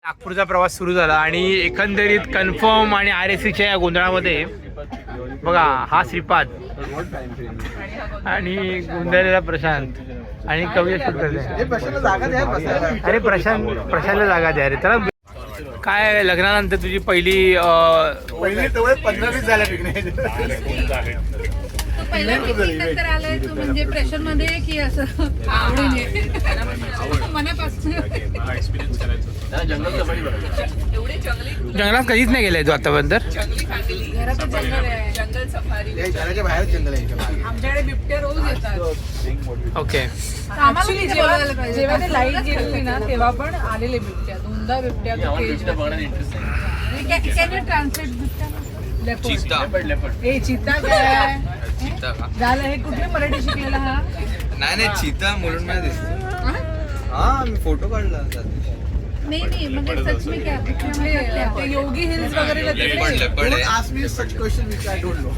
नागपूरचा प्रवास सुरू झाला आणि एकंदरीत कन्फर्म आणि RSCच्या या गोंधळामध्ये बघा हा श्रीपाद आणि गोंधळलेला प्रशांत आणि कवी शूट करते. अरे प्रशांतला जागा द्या रे त्याला. काय लग्नानंतर तुझी पहिली 15-20 झाल्या नंतर आलाय तू म्हणजे प्रेशर मध्ये की असं आवडीने मनापासून. जंगलात कधीच नाही गेलाय तू आतापर्यंत? घरातच जंगल आहे, जंगल सफारी. घराच्या बाहेर जंगल आहे. आमच्याकडे बिबट्या रोज येतात. ओके. जेव्हा ते लाईट गेली ना तेव्हा पण आलेले बिबट्या, दोनदा बिबट्या. कॅन यू ट्रान्सलेट बिबट्या? चिता काय झालं? हे कुठे मराठी शिकलेला हा? नाही चिता म्हणून नाही दिसतो. हा मी फोटो काढला. नाही म्हणजे सच में क्या ते योगी हिल्स वगैरे लेपर्ड आहे. Ask me such question which I don't know.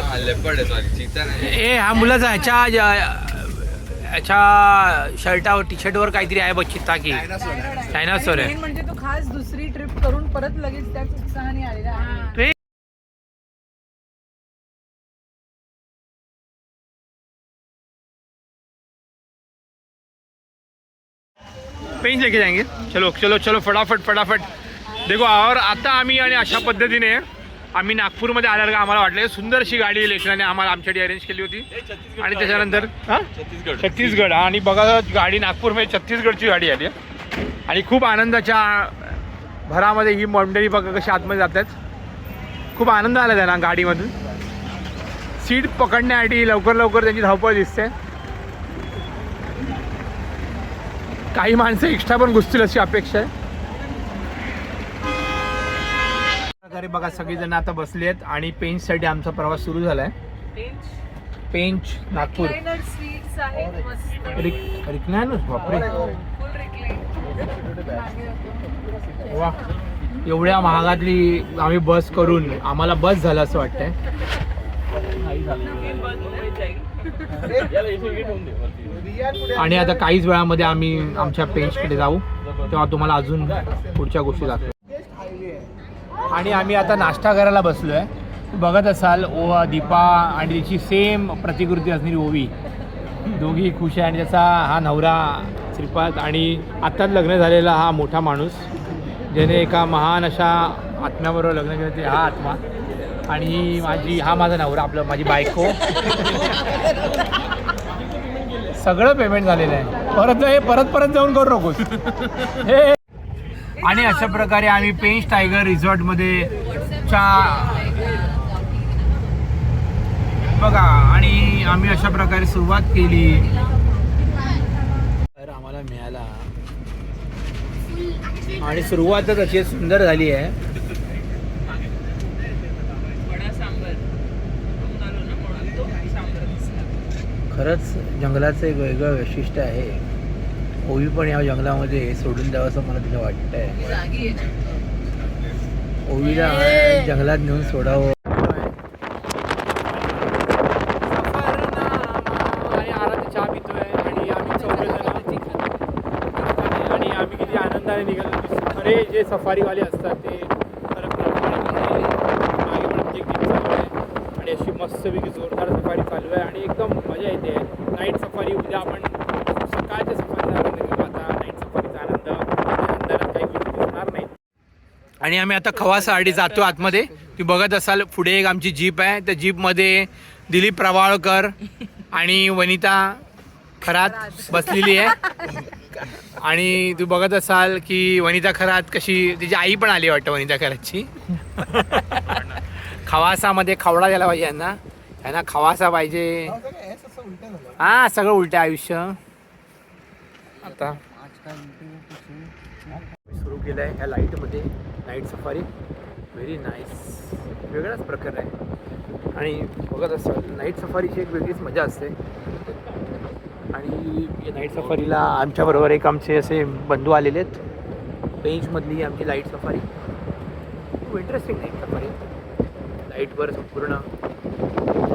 हा लेपर्ड आहे सॉरी, चिता नाही. ए हा मुलाचा ह्याच्या शर्टावर टी-शर्टवर काहीतरी आहे बघ, चित्ता की डायनासोर आहे. म्हणजे तू खास दुसरी ट्रिप करून परत लगेच त्याच उत्साहाने आलेला आहे. पेन लेके जाएंगे. चलो चलो चलो फटाफट फटाफट. देखो और आता आम्ही आणि अशा पद्धतीने आम्ही नागपूरमध्ये आल्यावर आम्हाला वाटलं सुंदरशी गाडी लेखनाने आम्हाला आमच्यासाठी अरेंज केली होती. आणि त्याच्यानंतर छत्तीसगड आणि बघा गाडी नागपूरमध्ये छत्तीसगडची गाडी आली आहे. आणि खूप आनंदाच्या भरामध्ये ही मंडळी बघा कशी आतमध्ये जातात. खूप आनंद आला त्यांना गाडीमधून. सीट पकडण्यासाठी लवकर लवकर त्यांची धावपळ दिसते. काही माणसं एक्स्ट्रा पण घुसतील अशी अपेक्षा आहे. प्रकारे बघा सगळेजण आता बसले आहेत आणि पेंचसाठी आमचा प्रवास सुरू झालाय. पेंच नागपूर रिक्लायनर. बापरे वा, एवढ्या महागातली आम्ही बस करून आम्हाला बस झालं असं वाटतंय. आणि आता काहीच वेळामध्ये आम्ही आमच्या पेंचकडे जाऊ, तेव्हा तुम्हाला अजून पुढच्या गोष्टी दाखवू. आणि आम्ही आता नाश्ता करायला बसलो आहे. बघत असाल ओवा दीपा आणि तिची सेम प्रतिकृती असणारी ओवी दोघी खुश आहे. आणि त्याचा हा नवरा श्रीपाद आणि आत्ताच लग्न झालेला हा मोठा माणूस ज्याने एका महान अशा आत्म्याबरोबर लग्न केलं ते हा आत्मा. आणि हा माझा नवरा, आपलं माझी बायको. सगळं पेमेंट झालेलं आहे. परत जाऊन करू नकोस हे. आणि अशा प्रकारे आम्ही पेंच टायगर रिसॉर्टमध्ये बघा आणि आम्ही अशा प्रकारे सुरुवात केली. तर आम्हाला मिळाला आणि सुरुवातच अशी सुंदर झाली आहे. खरंच जंगलाचं एक वेगळं वैशिष्ट्य आहे. ओवी पण या जंगलामध्ये सोडून द्यावं असं मला तिला वाटतंय. ओवीला जंगलात नेऊन सोडावं. चहा पितोय आणि आम्ही चौघजण आणि आम्ही किती आनंदाने निघालो. खरे जे सफारीवाले असतात ते आणि अशी मस्तपैकी जोरदार सफारी चालू आहे आणि एकदम मजा येते. नाईट सफारी उद्या आपण सकाळच्या सफारीचा आनंद घेऊ. आता नाईट सफारीचा आनंद अंधारात काही गोष्टी दिसणार नाही. आणि आम्ही आता खवासासाठी जातो आतमध्ये. ती बघत असाल पुढे एक आमची जीप आहे. त्या जीपमध्ये दिलीप प्रवाळकर आणि वनिता खरात बसलेली आहे. आणि तू बघत असाल की वनिता खरात कशी, तिची आई पण आली वाटतं वनिता खरातची. खवासामध्ये खवडा द्यायला पाहिजे यांना खवासा पाहिजे. हा सगळं उलट आयुष्य. आता सुरू केलं आहे ह्या लाईटमध्ये नाईट सफारी. व्हेरी नाईस, वेगळाच प्रकार आहे. आणि बघत असाल नाईट सफारीची एक वेगळीच मजा असते. आणि या नाईट सफारीला आमच्याबरोबर एक आमचे असे बंधू आलेले आहेत. पेंचमधली आमची लाईट सफारी खूप इंटरेस्टिंग नाईट सफारी. लाईटवर संपूर्ण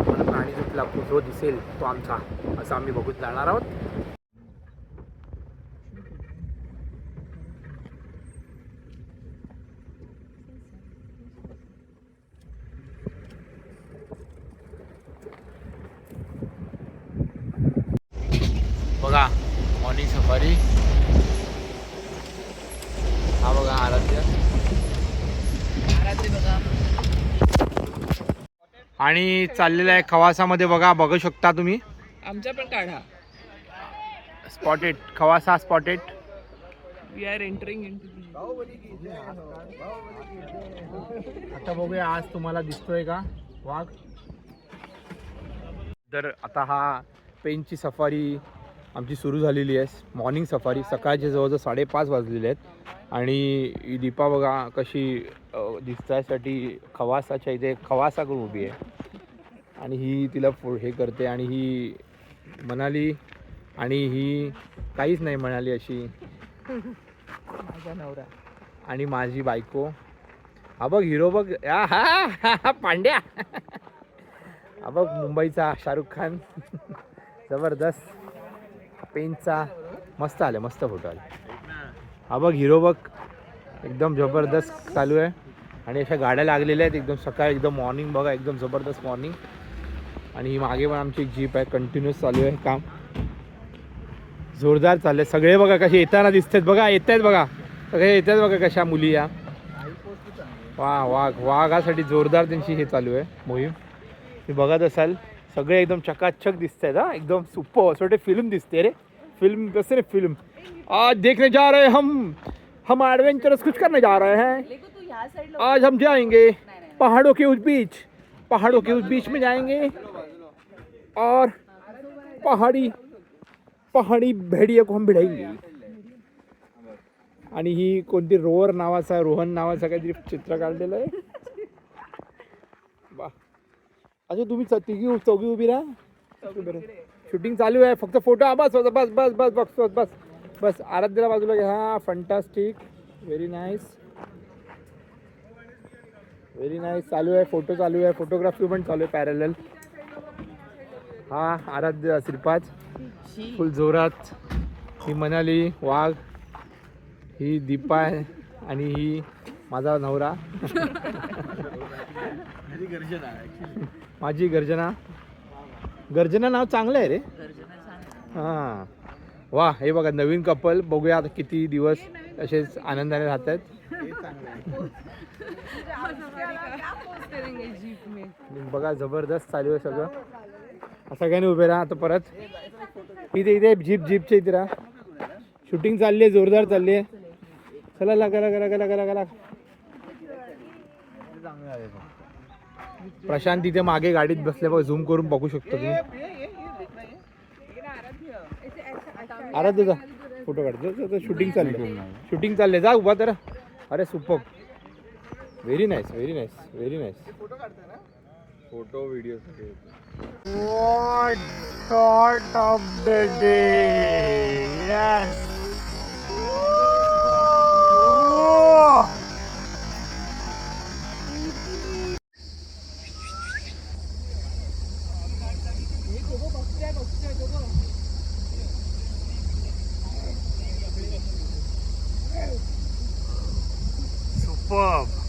मला प्राणी जो दिसेल तो आमचा असं आम्ही बघून जाणार आहोत. बघा मॉर्निंग सफारी. हा बघा आराध्य. आणि चाललेलं आहे खवासामध्ये बघा, बघू शकता तुम्ही. आमच्या पण काढा. स्पॉटेड खवासा spotted. We are entering into आता बघूया आज तुम्हाला दिसतोय का वाघ. तर आता हा पेंचची सफारी आमची सुरू झालेली आहे. मॉर्निंग सफारी सकाळचे जवळजवळ 5:30 वाजलेले आहेत. आणि दीपा बघा कशी दिसण्यासाठी खवासाच्या इथे खवासा करून उभी आहे. आणि ही तिला हे करते आणि ही म्हणाली आणि ही काहीच नाही म्हणाली अशी. माझा नवरा आणि माझी बायको. हा बघ हिरो बघ. हा पांड्या. हा बघ मुंबईचा शाहरुख खान. जबरदस्त पेंचचा मस्त आले, मस्त फोटो आले. हा बघ हिरो बघ एकदम जबरदस्त चालू आहे. आणि अशा गाड्या लागलेल्या आहेत एकदम सकाळी एकदम मॉर्निंग बघा एकदम जबरदस्त मॉर्निंग. आणि ही मागे पण आमची एक जीप आहे, कंटिन्यूस चालू आहे काम, जोरदार चालले. सगळे बघा कसे येताना दिसतात बघा, येत आहेत बघा सगळे येत आहेत बघा कशा मुली या. वाघासाठी जोरदार त्यांची हे चालू आहे मोहीम. तुम्ही बघत असाल सगळे एकदम चकाचक दिसत आहेत. हा एकदम सुपर असं वाटते फिल्म दिसते रे. फिल्म कसं रे फिल्म. आज देखने जा रहे हम एडवेंचरस कुछ करने जा रहे हैं. आज हम जाएंगे पहाड़ों के उस बीच में जाएंगे और पहाड़ी भेड़िया को हम भिड़ाएंगे. आणि ही कोणती रोहन नावाचा काहीतरी चित्र काढलेलं आहे. वा अच्छा तुम्ही चौघी उभी राहा. शूटिंग चालू आहे फक्त फोटो. बस बस बस बस बस बस बस आराध्याला बाजूला घ्या. हा फंटास्टिक व्हेरी नाईस चालू आहे. फोटो चालू आहे, फोटोग्राफी पण चालू आहे पॅरलल. हा आराध्य श्रीपाद फुल जोरात. ही मनाली वाघ, ही दीपा आहे आणि ही माझा नवरा माझी गर्जना नाव चांगलं आहे रे. हां वा हे बघा नवीन कपल. बघूया आता किती दिवस असेच आनंदाने राहत आहेत. बघा जबरदस्त चालू आहे सगळं. सगळ्यांनी उभे राहा. आता परत इथे जीपच्या इथे राहा. शूटिंग चालली आहे, जोरदार चालली आहे. चला गला प्रशांत तिथे मागे गाडीत बसले बघ, झूम करून बघू शकतो तुम्ही. आराध्य फोटो काढतो. शूटिंग चालले जा उभा तर. अरे super very nice photo video shot of the day. Yes superb.